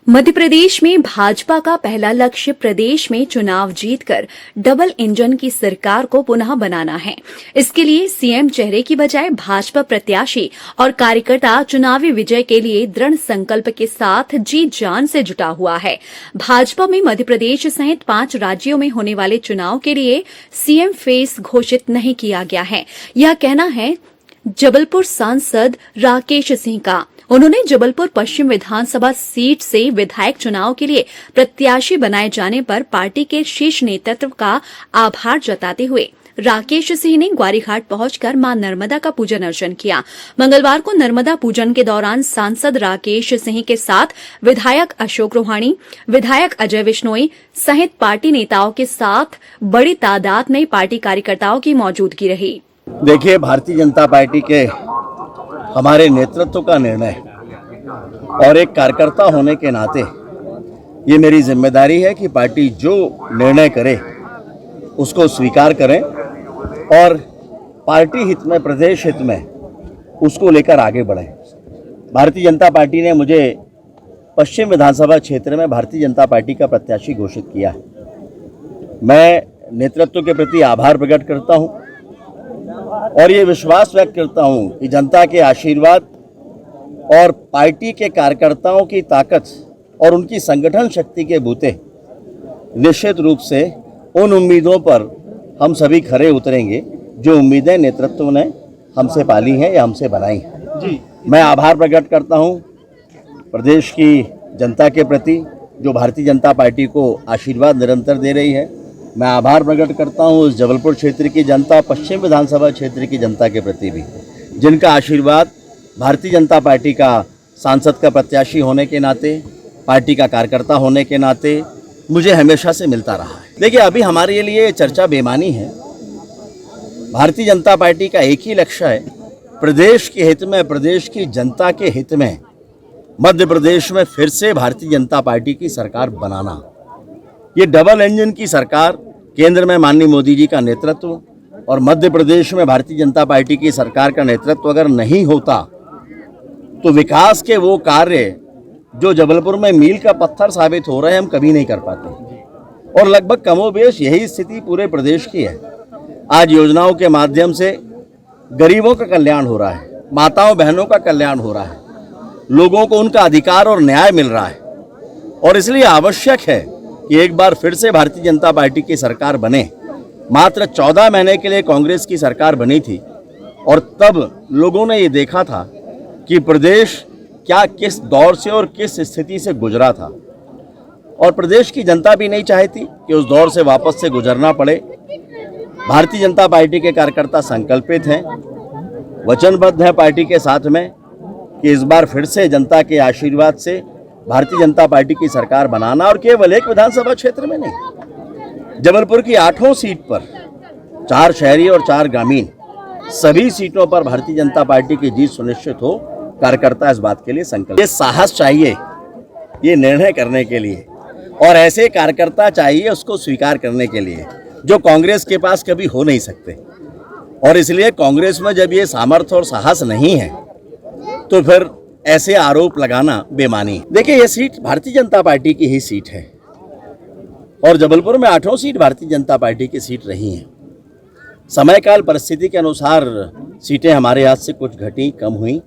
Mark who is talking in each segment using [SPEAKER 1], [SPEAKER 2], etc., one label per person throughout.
[SPEAKER 1] मध्य प्रदेश में भाजपा का पहला लक्ष्य प्रदेश में चुनाव जीतकर डबल इंजन की सरकार को पुनः बनाना है। इसके लिए सीएम चेहरे की बजाय भाजपा प्रत्याशी और कार्यकर्ता चुनावी विजय के लिए दृढ़ संकल्प के साथ जी जान से जुटा हुआ है। भाजपा में मध्य प्रदेश सहित 5 राज्यों में होने वाले चुनाव के लिए सीएम फेस घोषित नहीं किया गया है। यह कहना है जबलपुर सांसद राकेश सिंह का। उन्होंने जबलपुर पश्चिम विधानसभा सीट से विधायक चुनाव के लिए प्रत्याशी बनाए जाने पर पार्टी के शीर्ष नेतृत्व का आभार जताते हुए राकेश सिंह ने ग्वारीघाट पहुंचकर मां नर्मदा का पूजन अर्चन किया। मंगलवार को नर्मदा पूजन के दौरान सांसद राकेश सिंह के साथ विधायक अशोक रोहाणी, विधायक अजय विश्नोई सहित पार्टी नेताओं के साथ बड़ी तादाद में पार्टी कार्यकर्ताओं की मौजूदगी रही।
[SPEAKER 2] देखिए, भारतीय जनता पार्टी के हमारे नेतृत्व का निर्णय और एक कार्यकर्ता होने के नाते ये मेरी जिम्मेदारी है कि पार्टी जो निर्णय करे उसको स्वीकार करें और पार्टी हित में, प्रदेश हित में उसको लेकर आगे बढ़ें। भारतीय जनता पार्टी ने मुझे पश्चिम विधानसभा क्षेत्र में भारतीय जनता पार्टी का प्रत्याशी घोषित किया है। मैं नेतृत्व के प्रति आभार प्रकट करता हूं और ये विश्वास व्यक्त करता हूं कि जनता के आशीर्वाद और पार्टी के कार्यकर्ताओं की ताकत और उनकी संगठन शक्ति के बूते निश्चित रूप से उन उम्मीदों पर हम सभी खरे उतरेंगे जो उम्मीदें नेतृत्व ने हमसे पाली हैं या हमसे बनाई हैं। जी, मैं आभार प्रकट करता हूं प्रदेश की जनता के प्रति जो भारतीय जनता पार्टी को आशीर्वाद निरंतर दे रही है। मैं आभार प्रकट करता हूं इस जबलपुर क्षेत्र की जनता, पश्चिम विधानसभा क्षेत्र की जनता के प्रति भी, जिनका आशीर्वाद भारतीय जनता पार्टी का सांसद का प्रत्याशी होने के नाते, पार्टी का कार्यकर्ता होने के नाते मुझे हमेशा से मिलता रहा है। देखिए, अभी हमारे लिए चर्चा बेमानी है। भारतीय जनता पार्टी का एक ही लक्ष्य है, प्रदेश के हित में, प्रदेश की जनता के हित में मध्य प्रदेश में फिर से भारतीय जनता पार्टी की सरकार बनाना। ये डबल इंजन की सरकार, केंद्र में माननीय मोदी जी का नेतृत्व और मध्य प्रदेश में भारतीय जनता पार्टी की सरकार का नेतृत्व अगर नहीं होता तो विकास के वो कार्य जो जबलपुर में मील का पत्थर साबित हो रहे हैं हम कभी नहीं कर पाते। और लगभग कमोबेश यही स्थिति पूरे प्रदेश की है। आज योजनाओं के माध्यम से गरीबों का कल्याण हो रहा है, माताओं बहनों का कल्याण हो रहा है, लोगों को उनका अधिकार और न्याय मिल रहा है और इसलिए आवश्यक है कि एक बार फिर से भारतीय जनता पार्टी की सरकार बने। मात्र 14 महीने के लिए कांग्रेस की सरकार बनी थी और तब लोगों ने ये देखा था कि प्रदेश क्या किस दौर से और किस स्थिति से गुजरा था और प्रदेश की जनता भी नहीं चाहती कि उस दौर से वापस से गुजरना पड़े। भारतीय जनता पार्टी के कार्यकर्ता संकल्पित हैं, वचनबद्ध हैं पार्टी के साथ में कि इस बार फिर से जनता के आशीर्वाद से भारतीय जनता पार्टी की सरकार बनाना और केवल एक विधानसभा क्षेत्र में नहीं, जबलपुर की 8 सीट पर 4 शहरी और 4 ग्रामीण सभी सीटों पर भारतीय जनता पार्टी की जीत सुनिश्चित हो। कार्यकर्ता इस बात के लिए संकल्प, ये साहस चाहिए ये निर्णय करने के लिए और ऐसे कार्यकर्ता चाहिए उसको स्वीकार करने के लिए जो कांग्रेस के पास कभी हो नहीं सकते। और इसलिए कांग्रेस में जब ये सामर्थ्य और साहस नहीं है तो फिर ऐसे आरोप लगाना बेमानी। देखिए, ये सीट भारतीय जनता पार्टी की ही सीट है और जबलपुर में 8 सीट भारतीय जनता पार्टी की सीट रही हैं। समय काल परिस्थिति के अनुसार सीटें हमारे हाथ से कुछ घटी, कम हुई,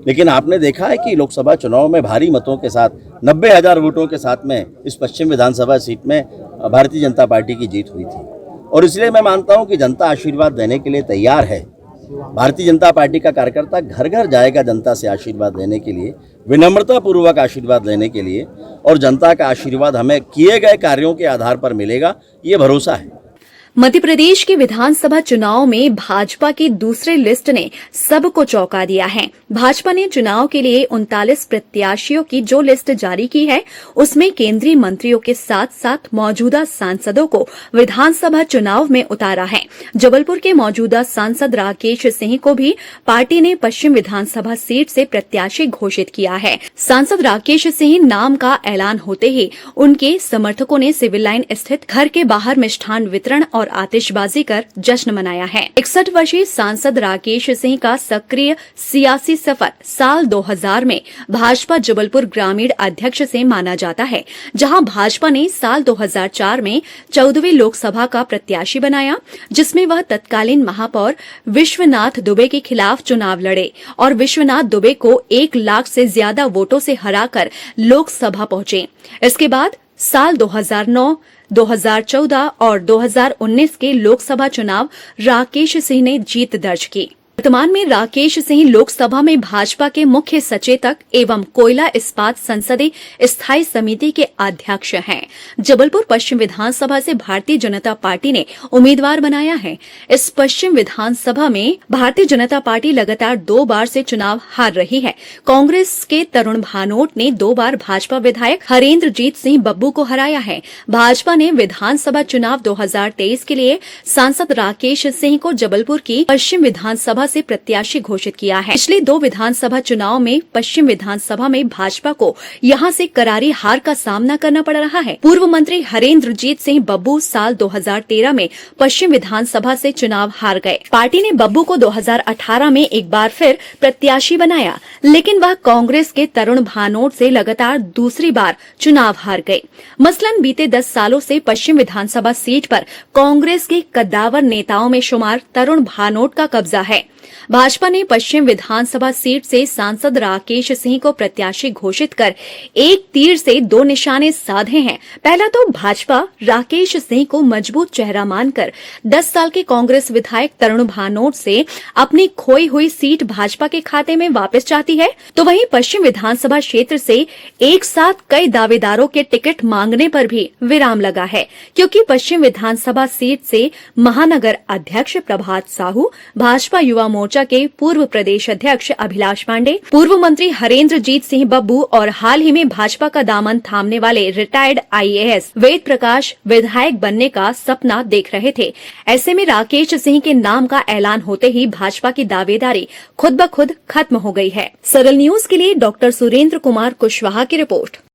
[SPEAKER 2] लेकिन आपने देखा है कि लोकसभा चुनाव में भारी मतों के साथ 90,000 वोटों के साथ में इस पश्चिम विधानसभा सीट में भारतीय जनता पार्टी की जीत हुई थी और इसलिए मैं मानता हूं कि जनता आशीर्वाद देने के लिए तैयार है। भारतीय जनता पार्टी का कार्यकर्ता घर घर जाएगा जनता से आशीर्वाद लेने के लिए, विनम्रता पूर्वक आशीर्वाद लेने के लिए और जनता का आशीर्वाद हमें किए गए कार्यों के आधार पर मिलेगा, ये भरोसा है।
[SPEAKER 1] मध्य प्रदेश के विधानसभा चुनाव में भाजपा की दूसरी लिस्ट ने सबको चौंका दिया है। भाजपा ने चुनाव के लिए 39 प्रत्याशियों की जो लिस्ट जारी की है उसमें केंद्रीय मंत्रियों के साथ साथ मौजूदा सांसदों को विधानसभा चुनाव में उतारा है। जबलपुर के मौजूदा सांसद राकेश सिंह को भी पार्टी ने पश्चिम विधानसभा सीट से प्रत्याशी घोषित किया है। सांसद राकेश सिंह नाम का ऐलान होते ही उनके समर्थकों ने सिविल लाइन स्थित घर के बाहर मिष्ठान वितरण और और आतिशबाजी कर जश्न मनाया है। 61 वर्षीय सांसद राकेश सिंह का सक्रिय सियासी सफर साल 2000 में भाजपा जबलपुर ग्रामीण अध्यक्ष से माना जाता है, जहां भाजपा ने साल 2004 में 14वीं लोकसभा का प्रत्याशी बनाया, जिसमें वह तत्कालीन महापौर विश्वनाथ दुबे के खिलाफ चुनाव लड़े और विश्वनाथ दुबे को 1 लाख से ज्यादा वोटों से हराकर लोकसभा पहुंचे। इसके बाद साल 2009, 2014 और 2019 के लोकसभा चुनाव राकेश सिंह ने जीत दर्ज की। वर्तमान में राकेश सिंह लोकसभा में भाजपा के मुख्य सचेतक एवं कोयला इस्पात संसदीय स्थायी समिति के अध्यक्ष हैं। जबलपुर पश्चिम विधानसभा से भारतीय जनता पार्टी ने उम्मीदवार बनाया है। इस पश्चिम विधानसभा में भारतीय जनता पार्टी लगातार 2 बार से चुनाव हार रही है। कांग्रेस के तरुण भानोट ने 2 बार भाजपा विधायक हरेंद्रजीत सिंह बब्बू को हराया है। भाजपा ने विधानसभा चुनाव 2023 के लिए सांसद राकेश सिंह को जबलपुर की पश्चिम विधानसभा से प्रत्याशी घोषित किया है। पिछले 2 विधानसभा चुनाव में पश्चिम विधानसभा में भाजपा को यहां से करारी हार का सामना करना पड़ रहा है। पूर्व मंत्री हरेंद्रजीत सिंह बब्बू साल 2013 में पश्चिम विधानसभा से चुनाव हार गए। पार्टी ने बब्बू को 2018 में एक बार फिर प्रत्याशी बनाया, लेकिन वह कांग्रेस के तरुण भानोट से लगातार दूसरी बार चुनाव हार गए। मसलन बीते 10 सालों से पश्चिम विधानसभा सीट पर कांग्रेस के कद्दावर नेताओं में शुमार तरुण भानोट का कब्जा है। भाजपा ने पश्चिम विधानसभा सीट से सांसद राकेश सिंह को प्रत्याशी घोषित कर एक तीर से 2 निशाने साधे हैं। पहला तो भाजपा राकेश सिंह को मजबूत चेहरा मानकर 10 साल के कांग्रेस विधायक तरुण भानोट से अपनी खोई हुई सीट भाजपा के खाते में वापस चाहती है, तो वहीं पश्चिम विधानसभा क्षेत्र से एक साथ कई दावेदारों के टिकट मांगने पर भी विराम लगा है, क्योंकि पश्चिम विधानसभा सीट से महानगर अध्यक्ष प्रभात साहू, भाजपा युवा मोर्चा के पूर्व प्रदेश अध्यक्ष अभिलाष पांडे, पूर्व मंत्री हरेंद्रजीत सिंह बब्बू और हाल ही में भाजपा का दामन थामने वाले रिटायर्ड IAS वेद प्रकाश विधायक बनने का सपना देख रहे थे। ऐसे में राकेश सिंह के नाम का ऐलान होते ही भाजपा की दावेदारी खुद ब खुद खत्म हो गई है। सरल न्यूज के लिए डॉक्टर सुरेंद्र कुमार कुशवाहा की रिपोर्ट।